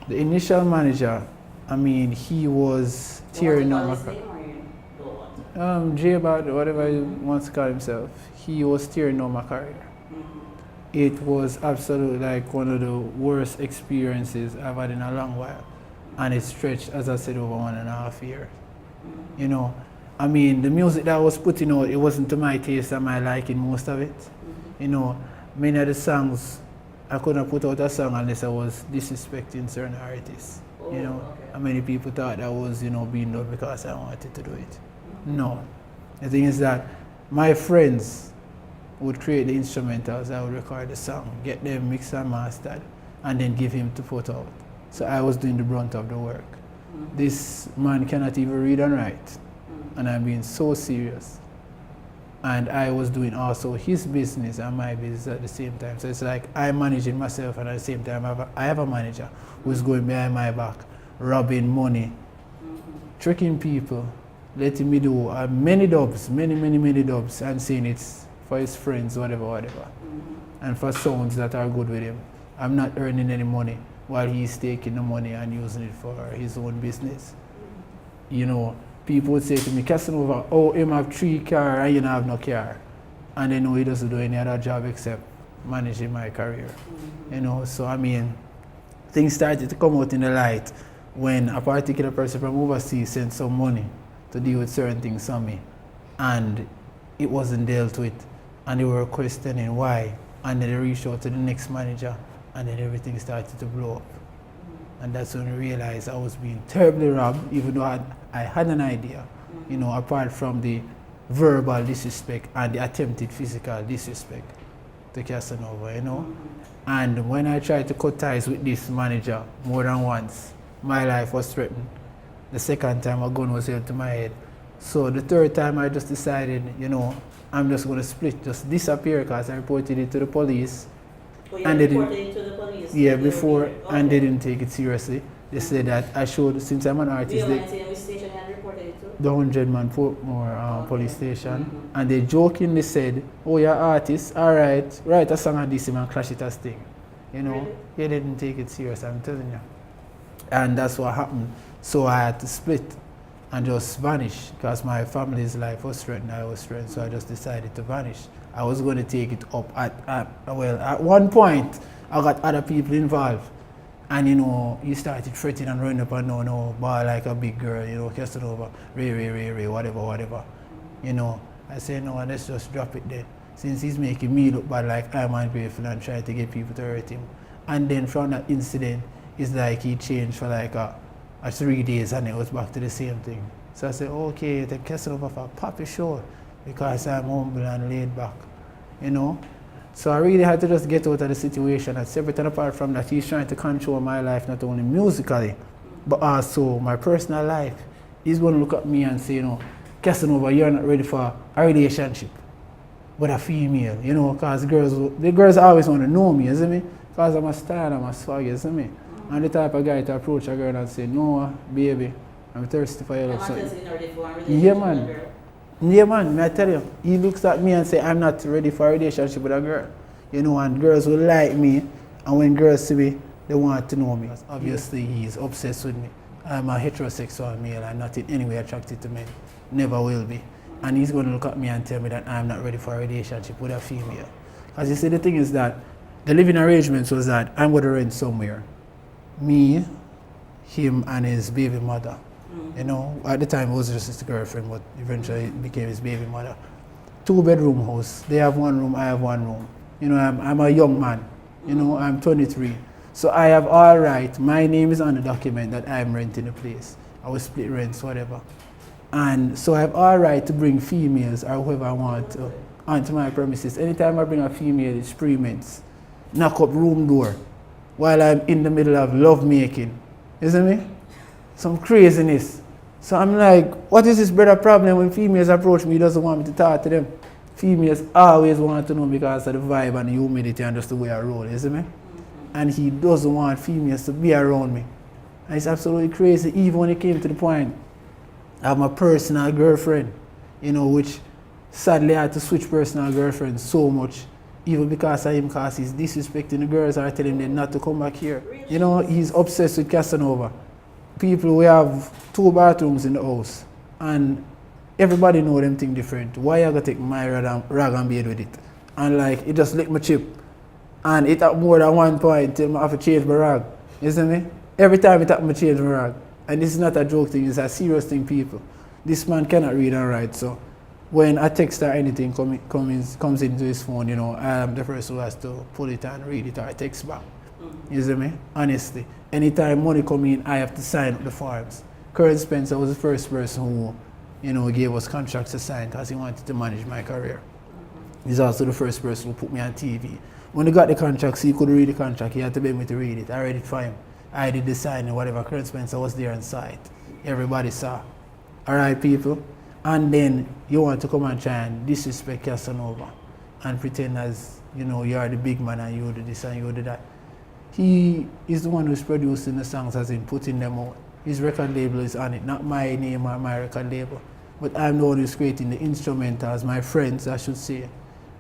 The initial manager, I mean, he was tearing up my career. Jay about whatever he wants to call himself. He was tearing up my career. It was absolutely like one of the worst experiences I've had in a long while. And it stretched, as I said, over 1.5 years. You know, I mean, the music that I was putting out, it wasn't to my taste and my liking, most of it. You know, many of the songs, I couldn't put out a song unless I was disrespecting certain artists. You know, and many people thought that was, you know, being done because I wanted to do it. No. The thing is that my friends would create the instrumentals, I would record the song, get them mixed and mastered, and then give him to put out. So I was doing the brunt of the work. This man cannot even read and write, and I'm being so serious. And I was doing also his business and my business at the same time. So it's like I'm managing myself, and at the same time I have a manager who's going behind my back, robbing money, tricking people, letting me do many dubs, many dubs, and saying it's for his friends, whatever. And for sounds that are good with him. I'm not earning any money while he's taking the money and using it for his own business. You know, people would say to me, Kasanova, oh, him have 3 cars and you don't have no car. And they know he doesn't do any other job except managing my career. You know, so I mean, things started to come out in the light when a particular person from overseas sent some money to deal with certain things on me. And it wasn't dealt with. And they were questioning why. And then they reached out to the next manager, and then everything started to blow up. And that's when I realized I was being terribly robbed, even though I had an idea, you know, apart from the verbal disrespect and the attempted physical disrespect to Kasanova, you know. And when I tried to cut ties with this manager more than once, my life was threatened. The second time a gun was held to my head. So the third time I just decided, you know, I'm just going to split, just disappear, because I reported it to the police. Oh, you and they reported didn't, it to the police? yeah, before, Okay. and they didn't take it seriously. They said that I should, since I'm an Do artist, you mind saying which station you had reported it to? the 100-man Portmore Okay. police station, and they jokingly said, oh, you're an artist, all right, write a song on this and clash it as thing. You know, Really? they didn't take it serious, I'm telling you. And that's what happened. So I had to split and just vanish, because my family's life was threatened, I was threatened, so I just decided to vanish. I was going to take it up at one point, I got other people involved. And you know, you started threatening and running up and down, no, ball like a big girl, you know, Kasanova, Ray, whatever. You know, I said, no, let's just drop it then. Since he's making me look bad, like I'm ungrateful and trying to get people to hurt him. And then from that incident, it's like he changed for like a 3 days and it was back to the same thing. So I said, okay, the Kasanova for a poppy show, because I'm humble and laid back, you know. So I really had to just get out of the situation. And separate and apart from that, he's trying to control my life, not only musically, but also my personal life. He's going to look at me and say, you know, Kasanova, you're not ready for a relationship with a female, you know, because the girls always want to know me, you see me? Because I'm a style, I'm a swag, you see me? I'm the type of guy to approach a girl and say, no, baby, I'm thirsty for your love. Yeah, man. Yeah, man, may I tell you, he looks at me and say, I'm not ready for a relationship with a girl. You know, and girls will like me, and when girls see me, they want to know me. Obviously, he's obsessed with me. I'm a heterosexual male, I'm not in any way attracted to men. Never will be. And he's going to look at me and tell me that I'm not ready for a relationship with a female. Because you see, the thing is that the living arrangements was that I'm going to rent somewhere. Me, him, and his baby mother. You know, at the time it was just his girlfriend, but eventually it became his baby mother. 2-bedroom house. They have 1 room, I have 1 room. You know, I'm a young man. You know, I'm 23. So I have all right. My name is on the document that I'm renting the place. I will split rents, whatever. And so I have all right to bring females or whoever I want onto my premises. Anytime I bring a female, it's experiments. Knock up room door while I'm in the middle of love making. Isn't it? Some craziness. So I'm like, what is this brother problem when females approach me? He doesn't want me to talk to them. Females always want to know because of the vibe and the humidity and just the way I roll, isn't it? And he doesn't want females to be around me. And it's absolutely crazy, even when it came to the point I have my personal girlfriend, you know, which sadly I had to switch personal girlfriends so much Even because of him, because he's disrespecting the girls or telling them not to come back here. Really? You know, he's obsessed with Kasanova. People, we have 2 bathrooms in the house. And everybody know them thing different. Why I gotta take my rag and bed with it? And like, it just lick my chip. And it at more than one point till I have to change my rag. You see me? Every time it happens, I change my rag. And this is not a joke thing, it's a serious thing, people. This man cannot read and write, so when a text or anything comes into his phone, you know, I am the person who has to pull it and read it or text back. You see me? Honestly. Anytime money come in, I have to sign up the forms. Current Spencer was the first person who, you know, gave us contracts to sign because he wanted to manage my career. He's also the first person who put me on TV. When he got the contracts, he could read the contract. He had to beg me to read it. I read it for him. I did the signing, whatever. Current Spencer was there on site. Everybody saw. All right, people? And then you want to come and try and disrespect Kasanova and pretend as, you know, you are the big man and you do this and you do that. He is the one who's producing the songs, as in putting them out. His record label is on it, not my name or my record label. But I'm the one who's creating the instrumentals, my friends, I should say.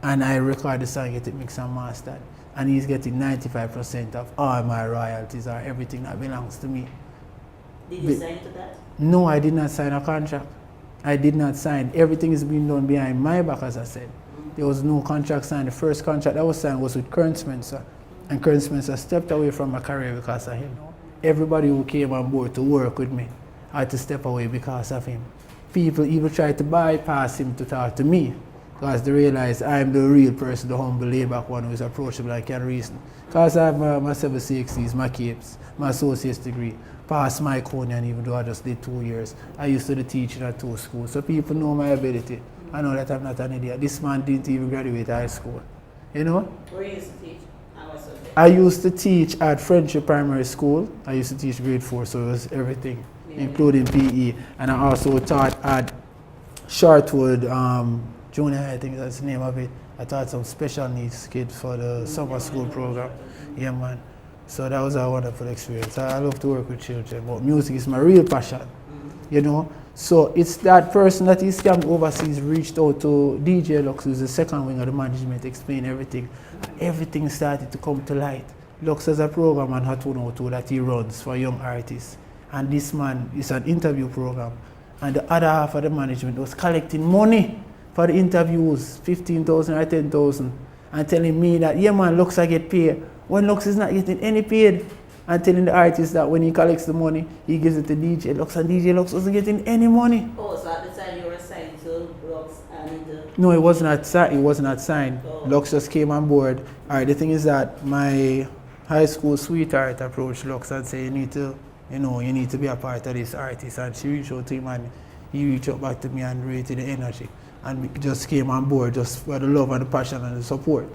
And I record the song, get it mixed and mastered. And he's getting 95% of all my royalties or everything that belongs to me. Did you sign to that? No, I did not sign a contract. I did not sign. Everything is being done behind my back, as I said. There was no contract signed. The first contract that was signed was with Kasanova Spencer. And Kasanova Spencer stepped away from my career because of him. Everybody who came on board to work with me had to step away because of him. People even tried to bypass him to talk to me because they realized I'm the real person, the humble, laid-back one who is approachable and can reason. Because I have my 760s, my capes, my associate's degree, past my Conian, even though I just did 2 years. I used to teach at 2 schools, so people know my ability. I know that I'm not an idiot. This man didn't even graduate high school. You know? Where you used to teach? I used to teach at Friendship Primary School. I used to teach grade 4, so it was everything, including PE. And I also taught at Shortwood Junior, I think that's the name of it. I taught some special needs kids for the summer school program. Yeah, man. So that was a wonderful experience. I love to work with children, but music is my real passion, you know. So it's that person that is scammed overseas reached out to DJ Lux, who's the second wing of the management, explain everything. Everything started to come to light. Lux has a program on Hatunoto that he runs for young artists. And this man is an interview program. And the other half of the management was collecting money for the interviews, 15,000 or 10,000, and telling me that, yeah man, Lux I get paid. When Lux is not getting any paid, and telling the artist that when he collects the money, he gives it to DJ Lux, and DJ Lux wasn't getting any money. Oh, so at the time you were signed to Lux and... No, it was not signed. It was not signed. Oh. Lux just came on board. All right, the thing is that my high school sweetheart approached Lux and said, you need to be a part of this artist. And she reached out to him and he reached out back to me and rated the energy. And we just came on board just for the love and the passion and the support.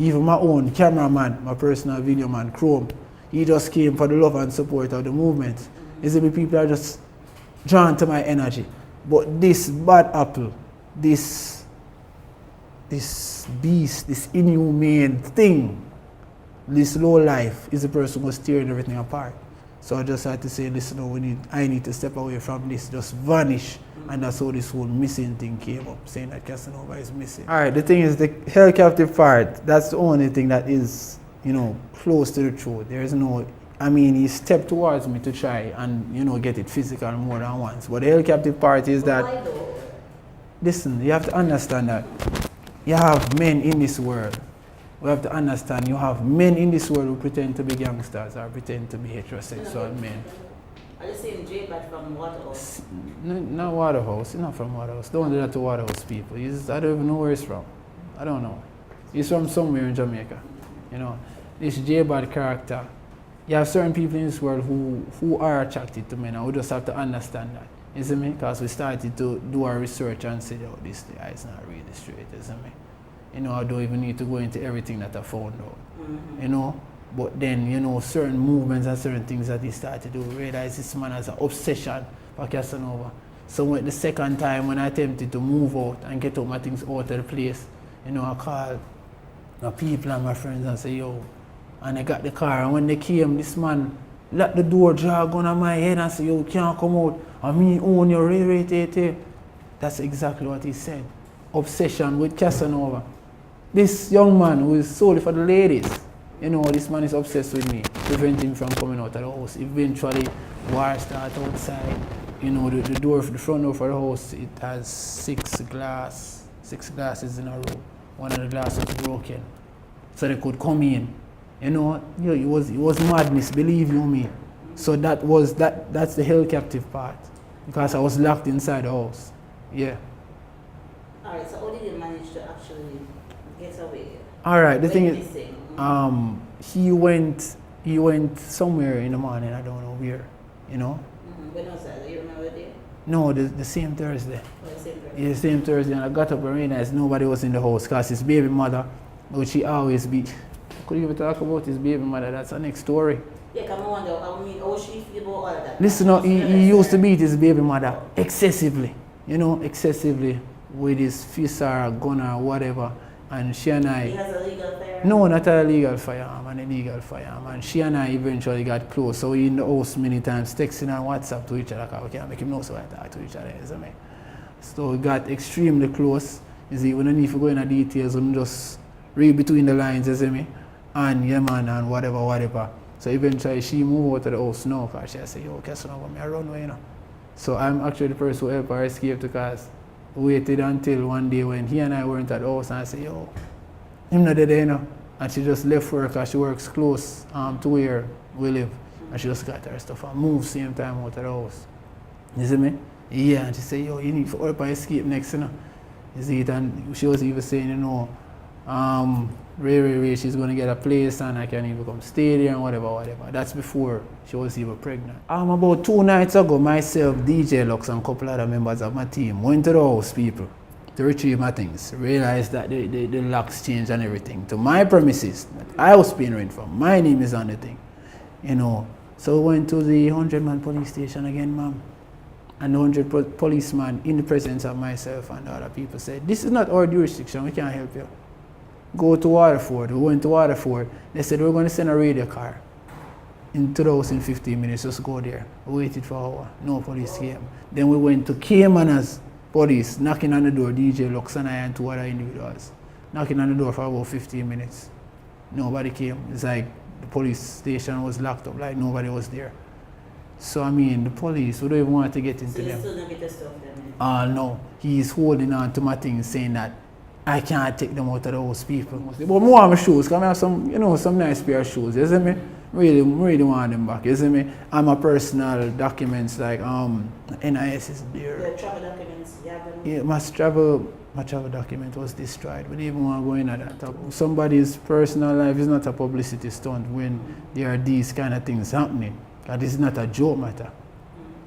Even my own cameraman, my personal video man, Chrome, he just came for the love and support of the movement. You see, people are just drawn to my energy. But this bad apple, this beast, this inhumane thing, this low life is the person who's tearing everything apart. So I just had to say, listen, I need to step away from this, just vanish. And that's how this whole missing thing came up, saying that Kasanova is missing. All right, the thing is, the held captive part, that's the only thing that is, close to the truth. There is no, he stepped towards me to try and, get it physical more than once. But the held captive part is that, listen, you have to understand that you have men in this world. We have to understand you have men in this world who pretend to be gangsters or pretend to be heterosexual men. Are you saying J-Bad from Waterhouse? Not Waterhouse. He's not from Waterhouse. Don't do that to Waterhouse people. I don't even know where he's from. I don't know. He's from somewhere in Jamaica. This J-Bad character. You have certain people in this world who are attracted to men, and we just have to understand that. You see me? Because we started to do our research and say, oh, this guy is not really straight. You see me? I don't even need to go into everything that I found out. But then, certain movements and certain things that he started to realize this man has an obsession for Kasanova. So when the second time when I attempted to move out and get all my things out of the place, I called my people and my friends and say, yo, and I got the car, and when they came, this man let the door drag on my head and say, yo, you can't come out, and me own your rate. That's exactly what he said. Obsession with Kasanova. this young man who is solely for the ladies, you know, this man is obsessed with me, preventing me from coming out of the house. Eventually, war started outside. You know, the door, the front door for the house, it has six glasses in a row. One of the glasses was broken, so they could come in. You know, it was madness, believe you me. So that's the held captive part, because I was locked inside the house. Yeah. All right. So how did you manage to actually get away? All right. The thing is, missing? he went somewhere in the morning. I don't know where. You know. When was that? Do you remember the day? No, the same Thursday. Oh, the same Thursday. Yeah, the same Thursday, and I got up and realized nobody was in the house, because his baby mother, which she always be. Could you even talk about his baby mother? That's the next story. Yeah, come on, how she feel about all of that? Listen, he used to beat his baby mother excessively, you know, excessively, with his fist or a gun or whatever. And she and I... He has a legal firearm? No, not a legal firearm, an illegal firearm. And she and I eventually got close. So we in the house many times, texting and WhatsApp to each other, because we can't make him know so I talk to each other, you see me? So we got extremely close. You see, we don't need to go into details, we just read between the lines, you see me? And yeah man, and whatever. So eventually she moved out of the house now, because she said, yo, Kasanova, me I run away, you know. So I'm actually the person who helped her escape, because waited until one day when he and I weren't at the house, and I said, yo, him not there, you know. And she just left work, because she works close to where we live. And she just got her stuff and moved same time out of the house. You see me? Yeah, and she said, yo, you need to help her escape next, you know. You see it, and she was even saying, you know, Ray, she's going to get a place and I can even come stay there and whatever. That's before she was even pregnant. About 2 nights ago, myself, DJ Lux, and a couple other members of my team went to the house, people, to retrieve my things. Realized that the locks changed and everything. To my premises that I was paying rent from. My name is on the thing, you know. So we went to the 100-man police station again, ma'am. And the 100 policeman, in the presence of myself and the other people, said, this is not our jurisdiction, we can't help you. Go to Waterford. We went to Waterford. They said, we're going to send a radio car into the house in 15 minutes. Just go there. We waited for an hour. No police came. Then we went to Cayman's police, knocking on the door. DJ Lux and I and 2 other individuals. Knocking on the door for about 15 minutes. Nobody came. It's like the police station was locked up, like nobody was there. So, I mean, the police, we don't even want to get into them. So you still don't get the stuff then? No. He's holding on to my things, saying that I can't take them out of the house, people. But more of my shoes, because I have some, you know, some nice pair of shoes, you see me? Really want them back, you see me? And my personal documents, like NIS is there. The travel documents, you have them? Yeah, my travel document was destroyed. We didn't even want to go into that. Somebody's personal life is not a publicity stunt when there are these kind of things happening. Because this is not a joke matter.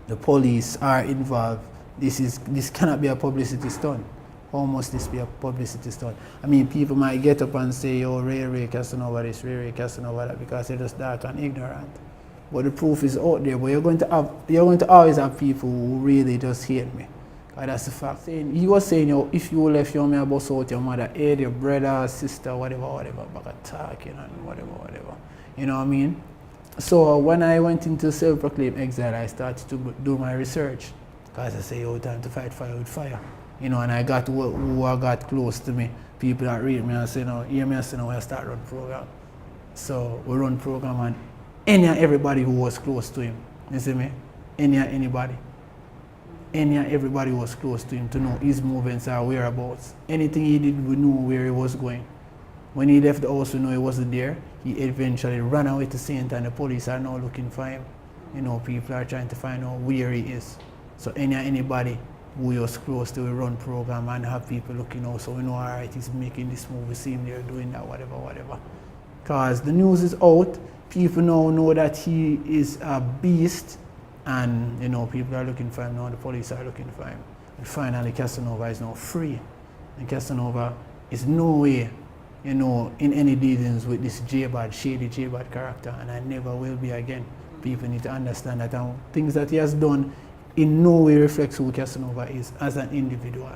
The police are involved. This cannot be a publicity stunt. How must this be a publicity stunt? I mean, people might get up and say, oh, Ray Kasanova this, Ray Kasanova that, because they're just dark and ignorant. But the proof is out there. But you're going to always have people who really just hate me. Because that's the fact. He was saying, yo, if you left your man, bust out your mother, your brother, sister, whatever, back attacking and whatever. You know what I mean? So when I went into self-proclaimed exile, I started to do my research. Because I say, oh, time to fight fire with fire. You know, and I got who I got close to me, people that read me and say, no, hear me and say, no, we'll start run program. So we run program and any and everybody who was close to him, you see me? Any and anybody. Any and everybody who was close to him to know his movements or whereabouts. Anything he did, we knew where he was going. When he left the house, we knew he wasn't there. He eventually ran away to St. and the police are now looking for him. You know, people are trying to find out where he is. So any and anybody who was close to a run program and have people looking out, so we know, all right, he's making this move, we see him there doing that, whatever. Because the news is out, people now know that he is a beast, and, you know, people are looking for him now, the police are looking for him. And finally, Kasanova is now free. And Kasanova is no way, you know, in any dealings with this shady J-Bad character, and I never will be again. People need to understand that things that he has done in no way reflects who Kasanova is as an individual.